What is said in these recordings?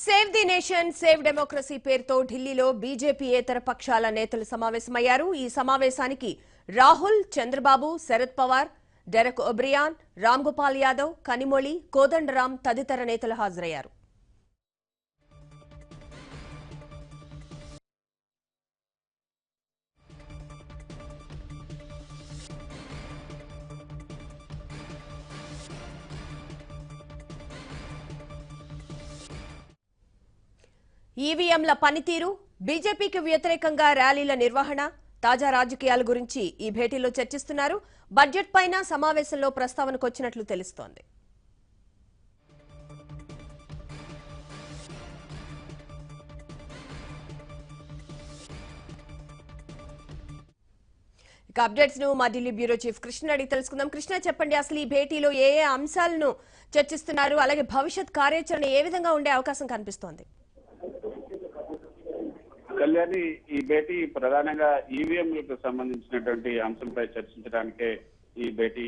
Save the nation save democracy పేరుతో ఢిల్లీలో బీజేపీయేతర పక్షాల నేతలు సమావేశమయ్యారు. ఈ సమావేశానికి రాహుల్, చంద్రబాబు, శరద్ పవార్, డెరెక్ ఒబ్రియాన్, రామ్ గోపాల్ యాదవ్, కనిమొళి, కోదండరాం తదితర నేతలు హాజరయ్యారు. ఈవీఎంల పనితీరు, బీజేపీకి వ్యతిరేకంగా ర్యాలీల నిర్వహణ, తాజా రాజకీయాల గురించి ఈ భేటీలో చర్చిస్తున్నారు. బడ్జెట్ పైన సమావేశంలో ప్రస్తావనకొచ్చినట్లు తెలుస్తోంది. ఇక అప్డేట్స్ ను మా ఢిల్లీ బ్యూరో చీఫ్ కృష్ణ అడిగి తెలుసుకుందాం. కృష్ణ, చెప్పండి, అసలు ఈ భేటీలో ఏ అంశాలను చర్చిస్తున్నారు, అలాగే భవిష్యత్ కార్యాచరణ ఏ విధంగా ఉండే అవకాశం కనిపిస్తోంది? కళ్యాణి, ఈ భేటీ ప్రధానంగా ఈవీఎంలకు సంబంధించినటువంటి అంశంపై చర్చించడానికే ఈ భేటీ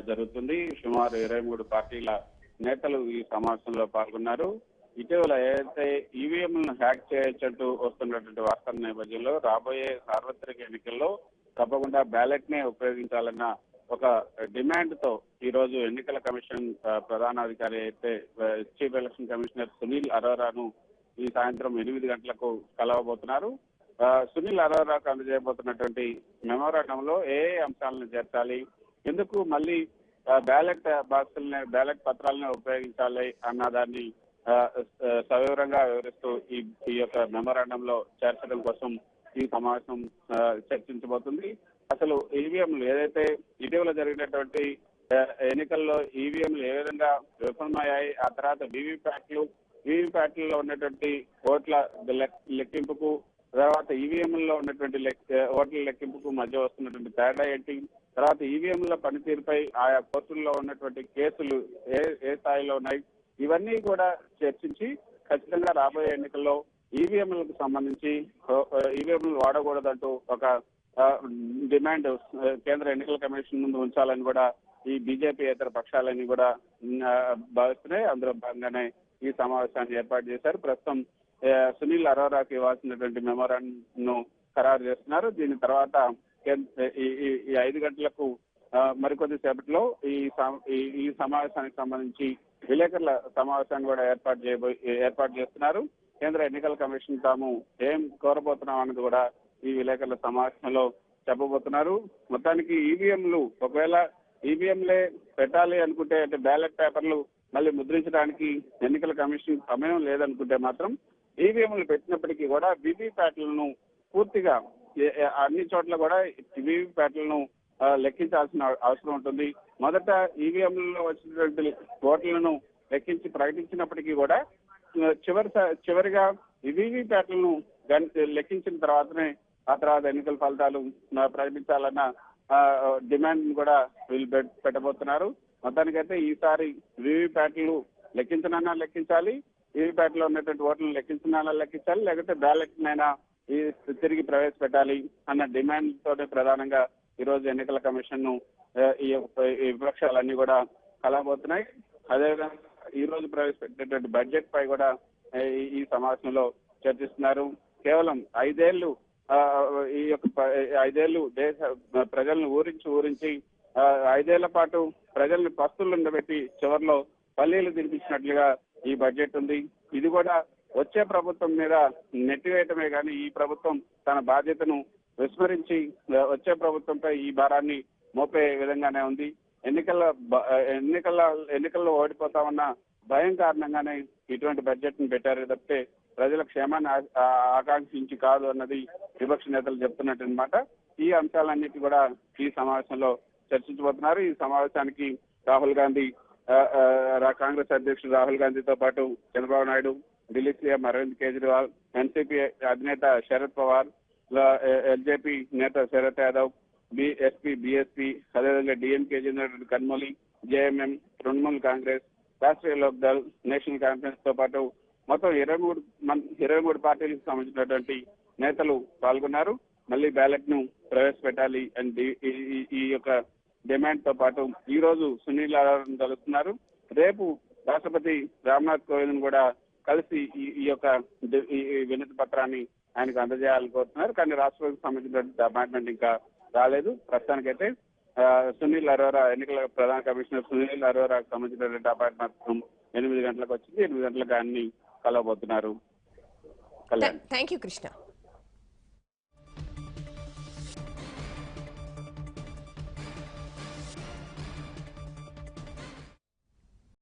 జరుగుతుంది. సుమారు 23 పార్టీల నేతలు ఈ సమావేశంలో పాల్గొన్నారు. ఇటీవల ఏదైతే ఈవీఎంలను హ్యాక్ చేయొచ్చంటూ వస్తున్నటువంటి వార్తల నేపథ్యంలో రాబోయే సార్వత్రిక ఎన్నికల్లో తప్పకుండా బ్యాలెట్ నే ఉపయోగించాలన్న ఒక డిమాండ్ తో ఈ రోజు ఎన్నికల కమిషన్ ప్రధానాధికారి అయితే చీఫ్ ఎలక్షన్ కమిషనర్ సునీల్ అరోరాను ఈ సాయంత్రం 8 గంటలకు కలవబోతున్నారు. సునీల్ అరోరాకు అందజేయబోతున్నటువంటి మెమోరాండంలో ఏ అంశాలను చేర్చాలి, ఎందుకు మళ్ళీ బ్యాలెట్ బ్యాలెట్ పత్రాలను ఉపయోగించాలి అన్న దాన్ని సవివరంగా వివరిస్తూ ఈ యొక్క మెమోరాండంలో చేర్చడం కోసం ఈ సమావేశం చర్చించబోతుంది. అసలు ఈవీఎంలు ఏదైతే ఇటీవల జరిగినటువంటి ఎన్నికల్లో ఈవీఎంలు ఏ విధంగా విఫలమయ్యాయి, ఆ తర్వాత వీవీప్యాట్లలో ఉన్నటువంటి ఓట్ల లెక్కింపుకు, తర్వాత ఈవీఎంలలో ఉన్నటువంటి ఓట్ల లెక్కింపుకు మధ్య వస్తున్నటువంటి తేడా ఏంటి, తర్వాత ఈవీఎంల పనితీరుపై ఆయా కోర్టుల్లో ఉన్నటువంటి కేసులు ఏ స్థాయిలో ఉన్నాయి, ఇవన్నీ కూడా చర్చించి ఖచ్చితంగా రాబోయే ఎన్నికల్లో ఈవీఎంలకు సంబంధించి ఈవీఎంలు వాడకూడదంటూ ఒక డిమాండ్ కేంద్ర ఎన్నికల కమిషన్ ముందు ఉంచాలని కూడా ఈ బీజేపీ ఇతర పక్షాలన్నీ కూడా భావిస్తున్నాయి. అందులో భాగంగానే ఈ సమావేశాన్ని ఏర్పాటు చేశారు. ప్రస్తుతం సునీల్ అరోరాకి ఇవ్వాల్సినటువంటి మెమోరాండం ఖరారు చేస్తున్నారు. దీని తర్వాత ఈ 5 గంటలకు మరికొద్ది సేపట్లో ఈ సమావేశానికి సంబంధించి విలేకరుల సమావేశాన్ని కూడా ఏర్పాటు చేస్తున్నారు. కేంద్ర ఎన్నికల కమిషన్ తాము ఏం కోరబోతున్నాం అన్నది కూడా ఈ విలేకరుల సమావేశంలో చెప్పబోతున్నారు. మొత్తానికి ఈవీఎంలు ఒకవేళ ఈవీఎంలే పెట్టాలి అనుకుంటే, అంటే బ్యాలెట్ పేపర్లు మళ్ళీ ముద్రించడానికి ఎన్నికల కమిషన్ సమయం లేదనుకుంటే మాత్రం ఈవీఎంలు పెట్టినప్పటికీ కూడా వీవీప్యాట్లను పూర్తిగా అన్ని చోట్ల కూడా వీవీప్యాట్లను లెక్కించాల్సిన అవసరం ఉంటుంది. మొదట ఈవీఎంలలో వచ్చినటువంటి ఓట్లను లెక్కించి ప్రకటించినప్పటికీ కూడా చివరిగా వీవీప్యాట్లను లెక్కించిన తర్వాతనే ఆ తర్వాత ఎన్నికల ఫలితాలు ప్రకటించాలన్న డిమాండ్ కూడా వీళ్ళు పెట్టబోతున్నారు. మొత్తానికైతే ఈసారి వీవీప్యాట్లు లెక్కించాలి, వీవీప్యాట్లో ఉన్నటువంటి ఓట్లను లెక్కించాలి, లేకపోతే బ్యాలెట్ నైనా తిరిగి ప్రవేశపెట్టాలి అన్న డిమాండ్ తోటి ప్రధానంగా ఈ రోజు ఎన్నికల కమిషన్ ను ఈ విపక్షాలన్నీ కూడా కలవబోతున్నాయి. అదేవిధంగా ఈ రోజు ప్రవేశపెట్టినటువంటి బడ్జెట్ పై కూడా ఈ సమావేశంలో చర్చిస్తున్నారు. కేవలం 5 ఏళ్లు ఈ యొక్క 5 ఏళ్లు దేశ ప్రజలను ఊరించి 5 ఏళ్ల పాటు ప్రజల్ని పస్తులు ఉండబెట్టి చివరిలో పల్లీలు తినిపించినట్లుగా ఈ బడ్జెట్ ఉంది. ఇది కూడా వచ్చే ప్రభుత్వం మీద నెట్టివేయటమే కానీ ఈ ప్రభుత్వం తన బాధ్యతను విస్మరించి వచ్చే ప్రభుత్వంపై ఈ భారాన్ని మోపే విధంగానే ఉంది. ఎన్నికల్లో ఓడిపోతామన్న భయం కారణంగానే ఇటువంటి బడ్జెట్ ను పెట్టారు తప్పితే ప్రజల క్షేమాన్ని ఆకాంక్షించి కాదు అన్నది విపక్ష నేతలు చెప్తున్నట్టనమాట. ఈ అంశాలన్నిటి కూడా ఈ సమావేశంలో చర్చించబోతున్నారు. ఈ సమావేశానికి రాహుల్ గాంధీ, కాంగ్రెస్ అధ్యక్షుడు రాహుల్ గాంధీతో పాటు చంద్రబాబు నాయుడు, ఢిల్లీ సీఎం అరవింద్ కేజ్రీవాల్, ఎన్సీపీ అధినేత శరద్ పవార్, ఎల్జేపీ నేత శరద్ యాదవ్, ఎస్పీ, బీఎస్పీ, అదేవిధంగా డిఎంకే చెందినటువంటి Kanimozhi, JMM, Trinamool Congress, Rashtriya Lok Dal, National Conference తో పాటు మొత్తం 23 పార్టీలకు సంబంధించినటువంటి నేతలు పాల్గొన్నారు. మళ్ళీ బ్యాలెట్ ను ప్రవేశపెట్టాలి అండ్ ఈ యొక్క డిమాండ్ తో పాటు ఈ రోజు సునీల్ అరోరాను కలుస్తున్నారు. రేపు రాష్ట్రపతి రామ్నాథ్ కోవింద్ కూడా కలిసి ఈ యొక్క ఈ వినతి పత్రాన్ని ఆయనకు అందజేయాలని కోరుతున్నారు. కానీ రాష్ట్రపతికి సంబంధించిన అపాయింట్మెంట్ ఇంకా రాలేదు. ప్రస్తుతానికైతే సునీల్ అరోరా, ఎన్నికల ప్రధాన కమిషనర్ సునీల్ అరోరాకు సంబంధించినటువంటి అపాయింట్మెంట్ 8 గంటలకు వచ్చింది. 8 గంటలకు ఆయన్ని కలవబోతున్నారు. కళ్యాణ్. Thank you Krishna.